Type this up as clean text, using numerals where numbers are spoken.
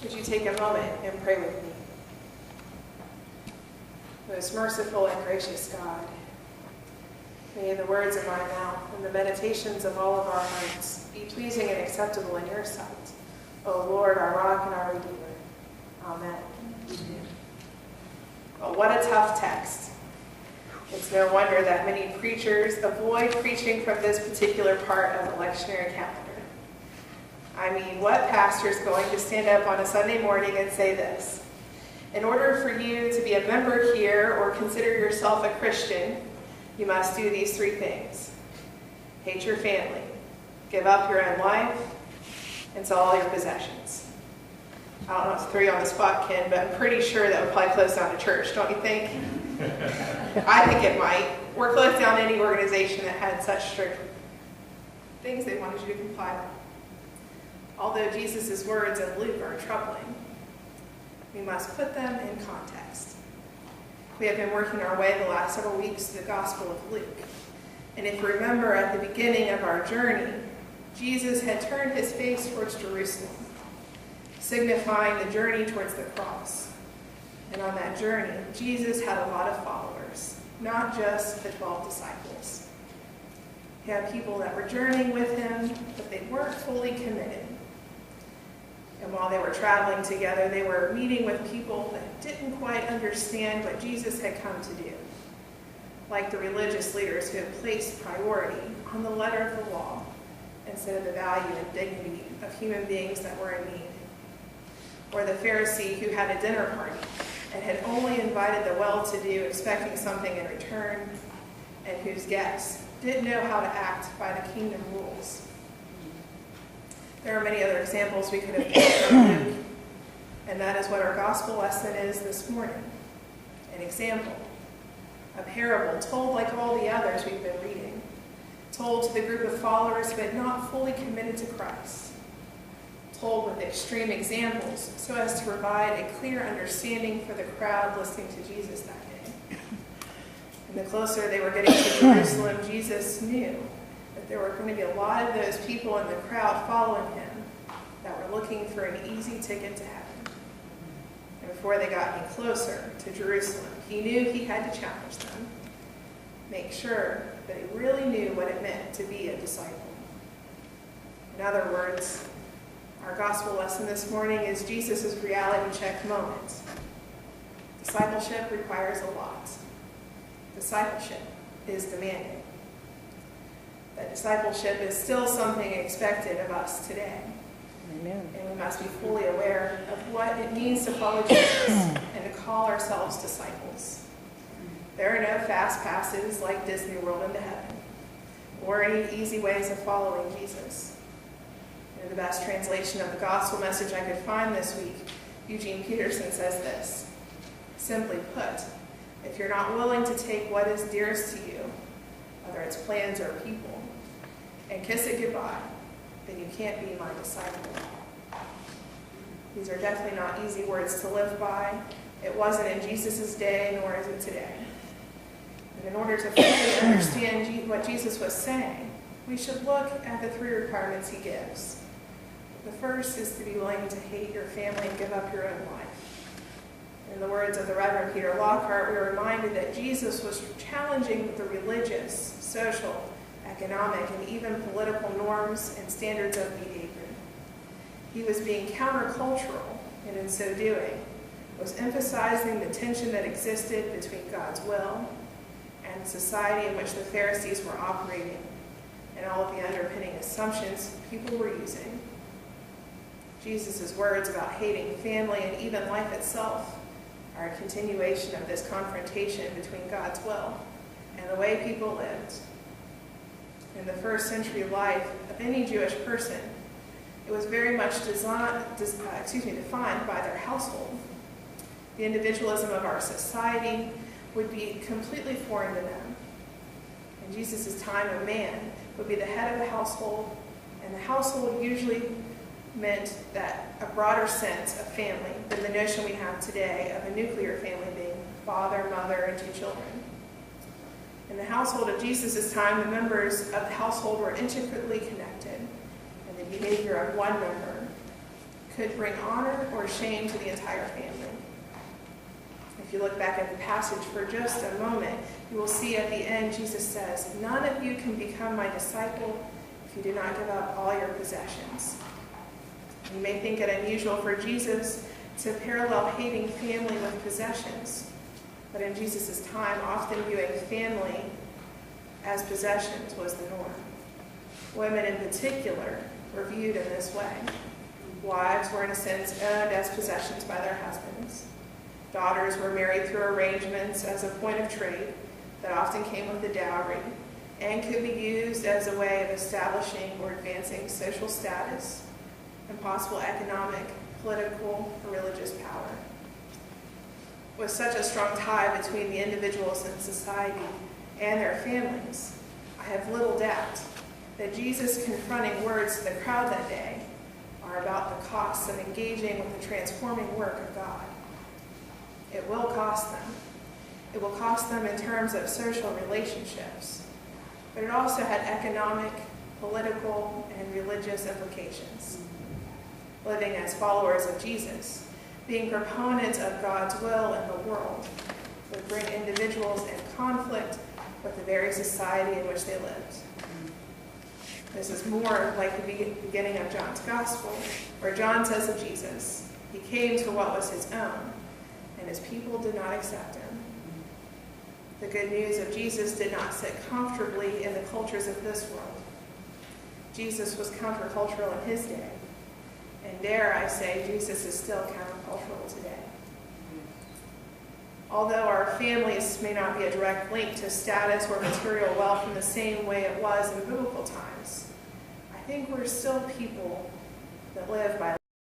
Would you take a moment and pray with me? Most merciful and gracious God, may the words of my mouth and the meditations of all of our hearts be pleasing and acceptable in your sight, O Lord, our rock and our Redeemer. Amen. Well, what a tough text. It's no wonder that many preachers avoid preaching from this particular part of the lectionary calendar. I mean, what pastor is going to stand up on a Sunday morning and say this? In order for you to be a member here or consider yourself a Christian, you must do these three things. Hate your family, give up your own life, and sell all your possessions. I don't know if it's three on the spot, Ken, but I'm pretty sure that would probably close down a church, don't you think? I think it might. Or close down any organization that had such strict things they wanted you to comply with. Although Jesus' words in Luke are troubling, we must put them in context. We have been working our way the last several weeks to the Gospel of Luke. And if you remember at the beginning of our journey, Jesus had turned his face towards Jerusalem, signifying the journey towards the cross. And on that journey, Jesus had a lot of followers, not just the 12 disciples. He had people that were journeying with him, but they weren't fully committed. And while they were traveling together, they were meeting with people that didn't quite understand what Jesus had come to do, like the religious leaders who had placed priority on the letter of the law instead of the value and dignity of human beings that were in need. Or the Pharisee who had a dinner party and had only invited the well-to-do expecting something in return, and whose guests didn't know how to act by the kingdom rules. There are many other examples we could have taken from Luke, and that is what our gospel lesson is this morning. An example, a parable told like all the others we've been reading, told to the group of followers but not fully committed to Christ, told with extreme examples so as to provide a clear understanding for the crowd listening to Jesus that day. And the closer they were getting to Jerusalem, Jesus knew that there were going to be a lot of those people in the crowd following him that were looking for an easy ticket to heaven. And before they got any closer to Jerusalem, he knew he had to challenge them, make sure that he really knew what it meant to be a disciple. In other words, our gospel lesson this morning is Jesus' reality check moment. Discipleship requires a lot. Discipleship is demanding. That discipleship is still something expected of us today. Amen. And we must be fully aware of what it means to follow Jesus and to call ourselves disciples. There are no fast passes like Disney World into heaven, or any easy ways of following Jesus. In the best translation of the gospel message I could find this week, Eugene Peterson says this: simply put, if you're not willing to take what is dearest to you, whether it's plans or people, and kiss it goodbye, then you can't be my disciple. These are definitely not easy words to live by. It wasn't in Jesus' day, nor is it today. And in order to fully understand what Jesus was saying, we should look at the three requirements he gives. The first is to be willing to hate your family and give up your own life. In the words of the Reverend Peter Lockhart, we are reminded that Jesus was challenging the religious, social, economic, and even political norms and standards of behavior. He was being countercultural, and in so doing, was emphasizing the tension that existed between God's will and the society in which the Pharisees were operating, and all of the underpinning assumptions people were using. Jesus' words about hating family and even life itself are a continuation of this confrontation between God's will and the way people lived. In the first century life of any Jewish person, it was very much defined by their household. The individualism of our society would be completely foreign to them. In Jesus' time, a man would be the head of the household, and the household usually meant that a broader sense of family than the notion we have today of a nuclear family being father, mother, and 2 children. In the household of Jesus' time, the members of the household were intricately connected, and the behavior of one member could bring honor or shame to the entire family. If you look back at the passage for just a moment, you will see at the end Jesus says, "None of you can become my disciple if you do not give up all your possessions." You may think it unusual for Jesus to parallel hating family with possessions, but in Jesus' time, often viewing family as possessions was the norm. Women in particular were viewed in this way. Wives were in a sense owned as possessions by their husbands. Daughters were married through arrangements as a point of trade that often came with a dowry and could be used as a way of establishing or advancing social status and possible economic, political, or religious power. With such a strong tie between the individuals in society and their families, I have little doubt that Jesus' confronting words to the crowd that day are about the costs of engaging with the transforming work of God. It will cost them. It will cost them in terms of social relationships, but it also had economic, political, and religious implications. Living as followers of Jesus, being proponents of God's will in the world, would bring individuals in conflict with the very society in which they lived. This is more like the beginning of John's Gospel, where John says of Jesus, "He came to what was his own, and his people did not accept him." The good news of Jesus did not sit comfortably in the cultures of this world. Jesus was countercultural in his day, and dare I say, Jesus is still countercultural today. Although our families may not be a direct link to status or material wealth in the same way it was in biblical times, I think we're still people that live by